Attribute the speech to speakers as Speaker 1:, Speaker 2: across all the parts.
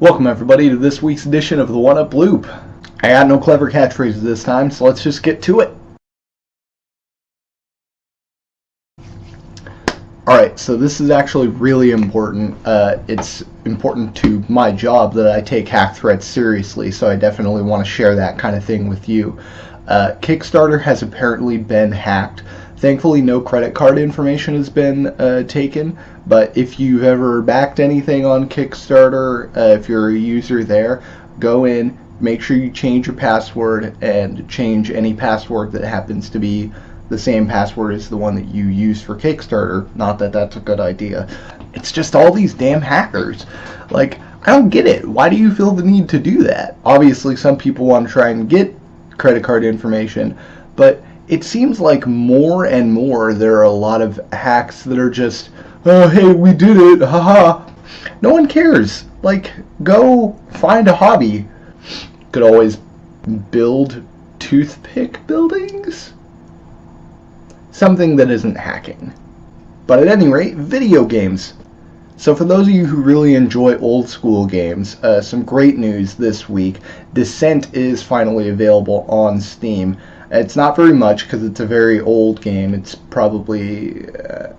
Speaker 1: Welcome everybody to this week's edition of the One Up Loop. I got no clever catchphrases this time, so let's just get to it. Alright, so this is actually really important. It's important to my job that I take hack threats seriously, so I definitely want to share that kind of thing with you. Kickstarter has apparently been hacked. Thankfully, no credit card information has been taken, but if you've ever backed anything on Kickstarter, if you're a user there, go in, make sure you change your password, and change any password that happens to be the same password as the one that you use for Kickstarter. Not that that's a good idea. It's just all these damn hackers. Like, I don't get it. Why do you feel the need to do that? Obviously, some people want to try and get credit card information, but it seems like more and more there are a lot of hacks that are just, oh, hey, we did it, haha. No one cares. Like, go find a hobby. Could always build toothpick buildings? Something that isn't hacking. But at any rate, video games. So for those of you who really enjoy old school games, some great news this week. Descent is finally available on Steam. It's not very much because it's a very old game. It's probably,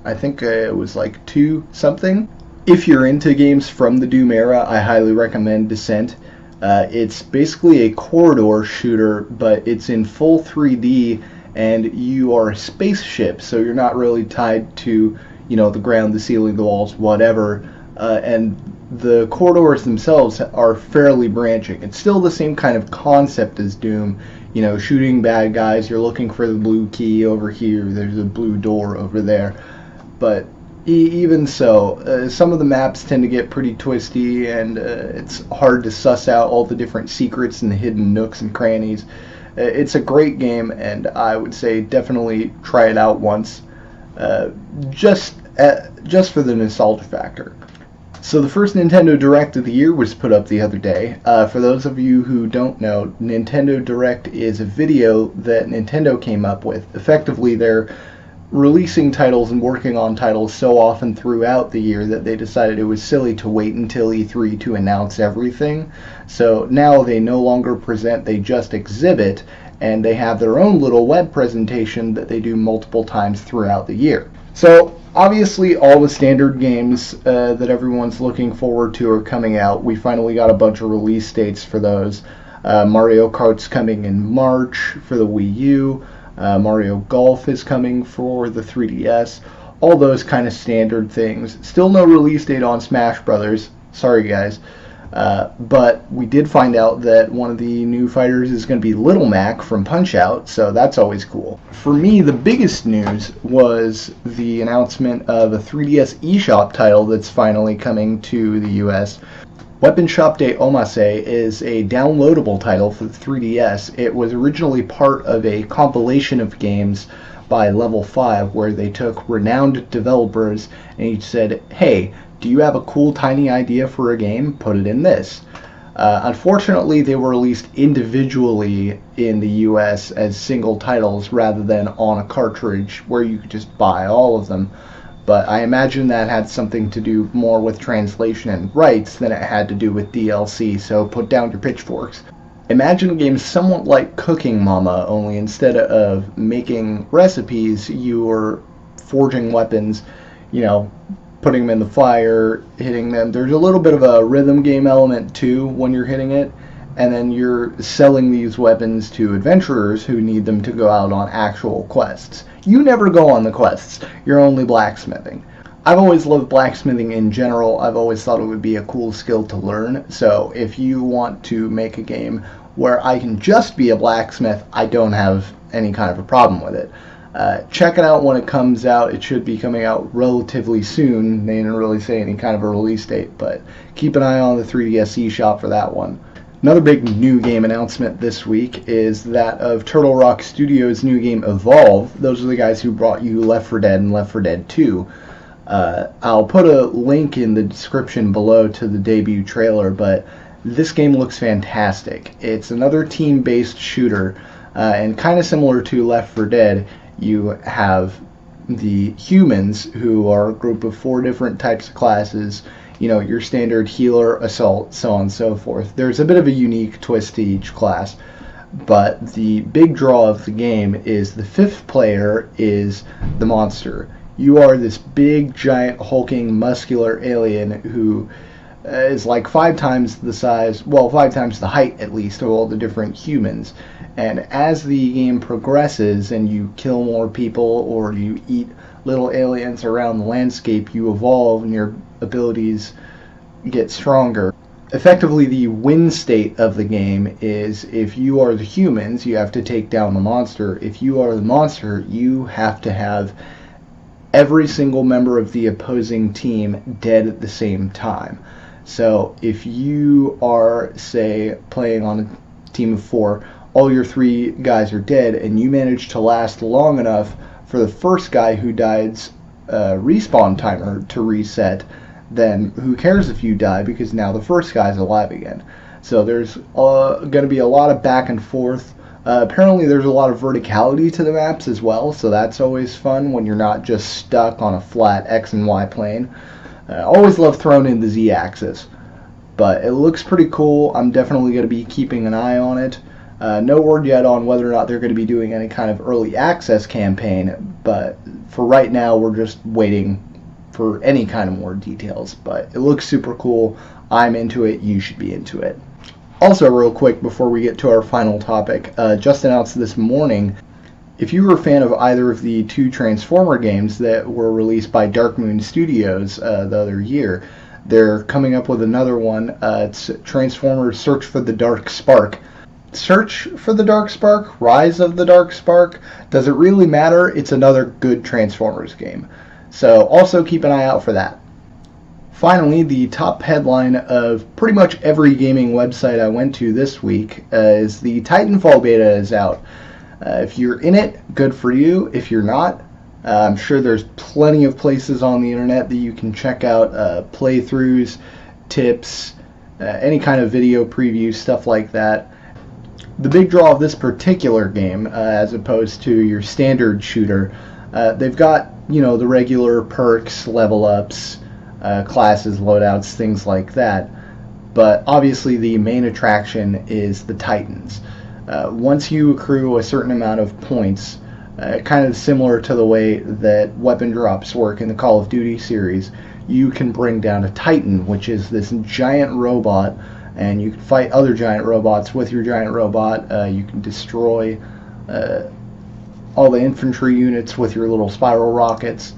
Speaker 1: I think it was like 2 something. If you're into games from the Doom era, I highly recommend Descent. It's basically a corridor shooter, but it's in full 3D, and you are a spaceship, so you're not really tied to, you know, the ground, the ceiling, the walls, whatever. And the corridors themselves are fairly branching. It's still the same kind of concept as Doom. You know, shooting bad guys, you're looking for the blue key over here, there's a blue door over there. But even so, some of the maps tend to get pretty twisty, and it's hard to suss out all the different secrets and the hidden nooks and crannies. It's a great game, and I would say definitely try it out once, just for the nostalgia factor. So the first Nintendo Direct of the year was put up the other day. For those of you who don't know, Nintendo Direct is a video that Nintendo came up with. Effectively, they're releasing titles and working on titles so often throughout the year that they decided it was silly to wait until E3 to announce everything. So now they no longer present, they just exhibit, and they have their own little web presentation that they do multiple times throughout the year. So obviously all the standard games that everyone's looking forward to are coming out. We finally got a bunch of release dates for those. Mario Kart's coming in March for the Wii U. Mario Golf is coming for the 3DS. All those kind of standard things. Still no release date on Smash Brothers. Sorry guys. But we did find out that one of the new fighters is going to be Little Mac from Punch-Out, so that's always cool. For me, the biggest news was the announcement of a 3DS eShop title that's finally coming to the US. Weapon Shop de Omase is a downloadable title for the 3DS. It was originally part of a compilation of games by Level 5 where they took renowned developers and each said, hey, do you have a cool tiny idea for a game? Put it in this. Unfortunately, they were released individually in the US as single titles rather than on a cartridge where you could just buy all of them. But I imagine that had something to do more with translation and rights than it had to do with DLC, so put down your pitchforks. Imagine a game somewhat like Cooking Mama, only instead of making recipes, you were forging weapons, you know, putting them in the fire, hitting them. There's a little bit of a rhythm game element too when you're hitting it, and then you're selling these weapons to adventurers who need them to go out on actual quests. You never go on the quests, you're only blacksmithing. I've always loved blacksmithing in general. I've always thought it would be a cool skill to learn, so if you want to make a game where I can just be a blacksmith, I don't have any kind of a problem with it. Check it out when it comes out. It should be coming out relatively soon. They didn't really say any kind of a release date, but keep an eye on the 3DS eShop for that one. Another big new game announcement this week is that of Turtle Rock Studios' new game Evolve. Those are the guys who brought you Left 4 Dead and Left 4 Dead 2. I'll put a link in the description below to the debut trailer, but this game looks fantastic. It's another team-based shooter, and kind of similar to Left 4 Dead. You have the humans, who are a group of 4 different types of classes. your standard healer, assault, so on and so forth. There's a bit of a unique twist to each class. But the big draw of the game is the 5th player is the monster. You are this big, giant, hulking, muscular alien who is like 5 times the size, well, 5 times the height at least, of all the different humans. And as the game progresses and you kill more people or you eat little aliens around the landscape, you evolve and your abilities get stronger. Effectively, the win state of the game is if you are the humans, you have to take down the monster. If you are the monster, you have to have every single member of the opposing team dead at the same time. So if you are, say, playing on a team of 4, all your 3 guys are dead, and you manage to last long enough for the first guy who died's respawn timer to reset, then who cares if you die, because now the first guy's alive again. So there's going to be a lot of back and forth. Apparently there's a lot of verticality to the maps as well, so that's always fun when you're not just stuck on a flat X and Y plane. Always love throwing in the Z-axis. But it looks pretty cool. I'm definitely going to be keeping an eye on it. No word yet on whether or not they're going to be doing any kind of early access campaign, but for right now we're just waiting for any kind of more details. But it looks super cool. I'm into it. You should be into it. Also, real quick before we get to our final topic, just announced this morning, if you were a fan of either of the 2 Transformer games that were released by Dark Moon Studios the other year, they're coming up with another one. It's Transformers Search for the Dark Spark. Search for the Dark Spark? Rise of the Dark Spark? Does it really matter? It's another good Transformers game. So also keep an eye out for that. Finally, the top headline of pretty much every gaming website I went to this week is the Titanfall Beta is out. If you're in it, good for you. If you're not, I'm sure there's plenty of places on the internet that you can check out playthroughs, tips, any kind of video preview, stuff like that. The big draw of this particular game, as opposed to your standard shooter, they've got, the regular perks, level ups, classes, loadouts, things like that. But obviously the main attraction is the Titans. Once you accrue a certain amount of points, kind of similar to the way that weapon drops work in the Call of Duty series, you can bring down a Titan, which is this giant robot, and you can fight other giant robots with your giant robot. You can destroy all the infantry units with your little spiral rockets.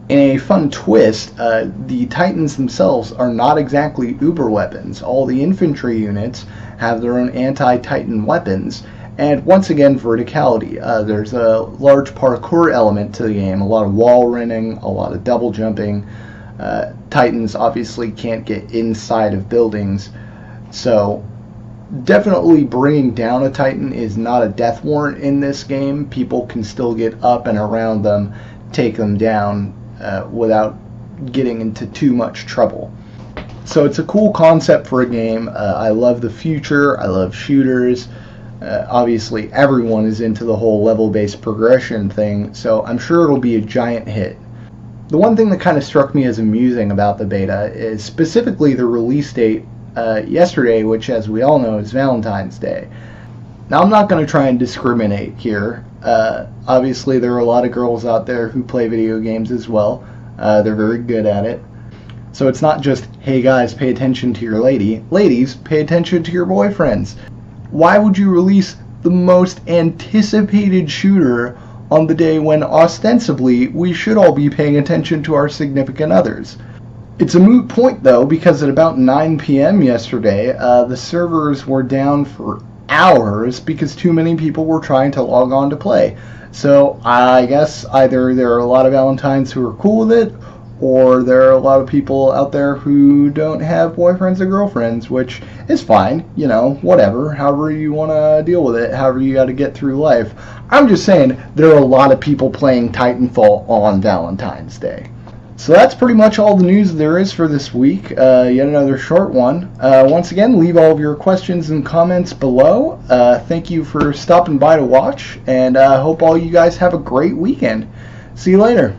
Speaker 1: In a fun twist, the Titans themselves are not exactly uber weapons. All the infantry units have their own anti-Titan weapons, and once again, verticality. There's a large parkour element to the game, a lot of wall running, a lot of double jumping. Titans obviously can't get inside of buildings, so definitely bringing down a Titan is not a death warrant in this game. People can still get up and around them, take them down without getting into too much trouble. So it's a cool concept for a game. I love the future. I love shooters. Obviously everyone is into the whole level-based progression thing, so I'm sure it'll be a giant hit. The one thing that kind of struck me as amusing about the beta is specifically the release date yesterday, which, as we all know, is Valentine's Day. Now, I'm not going to try and discriminate here. Obviously, there are a lot of girls out there who play video games as well. They're very good at it. So it's not just, hey guys, pay attention to your lady. Ladies, pay attention to your boyfriends. Why would you release the most anticipated shooter on the day when ostensibly we should all be paying attention to our significant others? It's a moot point though, because at about 9 p.m. yesterday, the servers were down for hours because too many people were trying to log on to play. So I guess either there are a lot of Valentines who are cool with it, or there are a lot of people out there who don't have boyfriends or girlfriends, which is fine, whatever, however you want to deal with it, however you got to get through life. I'm just saying there are a lot of people playing Titanfall on Valentine's Day. So that's pretty much all the news there is for this week. Yet another short one. Once again, leave all of your questions and comments below. Thank you for stopping by to watch, and I hope all you guys have a great weekend. See you later.